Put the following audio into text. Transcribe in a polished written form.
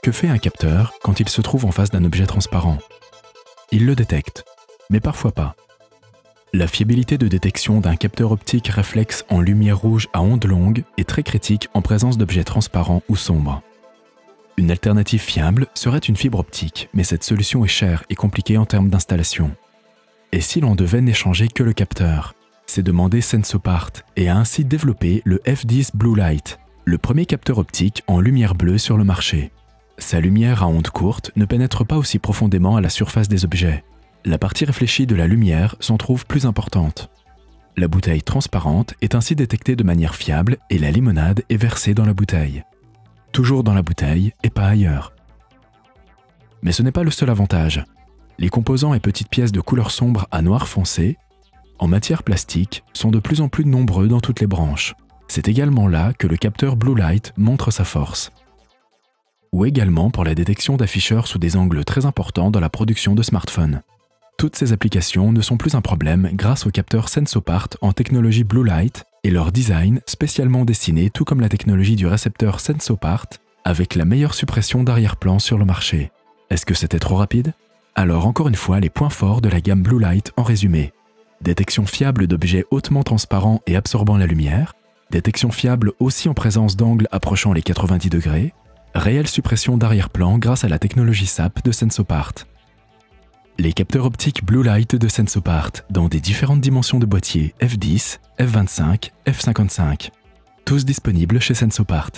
Que fait un capteur quand il se trouve en face d'un objet transparent? Il le détecte, mais parfois pas. La fiabilité de détection d'un capteur optique réflexe en lumière rouge à ondes longues est très critique en présence d'objets transparents ou sombres. Une alternative fiable serait une fibre optique, mais cette solution est chère et compliquée en termes d'installation. Et si l'on devait n'échanger que le capteur? C'est demander Sensopart et a ainsi développé le F10 Blue Light, le premier capteur optique en lumière bleue sur le marché. Sa lumière à ondes courtes ne pénètre pas aussi profondément à la surface des objets. La partie réfléchie de la lumière s'en trouve plus importante. La bouteille transparente est ainsi détectée de manière fiable et la limonade est versée dans la bouteille. Toujours dans la bouteille et pas ailleurs. Mais ce n'est pas le seul avantage. Les composants et petites pièces de couleur sombre à noir foncé, en matière plastique, sont de plus en plus nombreux dans toutes les branches. C'est également là que le capteur Blue Light montre sa force. Ou également pour la détection d'afficheurs sous des angles très importants dans la production de smartphones. Toutes ces applications ne sont plus un problème grâce au capteur Sensopart en technologie Blue Light et leur design spécialement dessiné tout comme la technologie du récepteur Sensopart avec la meilleure suppression d'arrière-plan sur le marché. Est-ce que c'était trop rapide? Alors encore une fois les points forts de la gamme Blue Light en résumé. Détection fiable d'objets hautement transparents et absorbant la lumière, détection fiable aussi en présence d'angles approchant les 90 degrés, réelle suppression d'arrière-plan grâce à la technologie SAP de Sensopart. Les capteurs optiques Blue Light de Sensopart dans des différentes dimensions de boîtier F10, F25, F55. Tous disponibles chez Sensopart.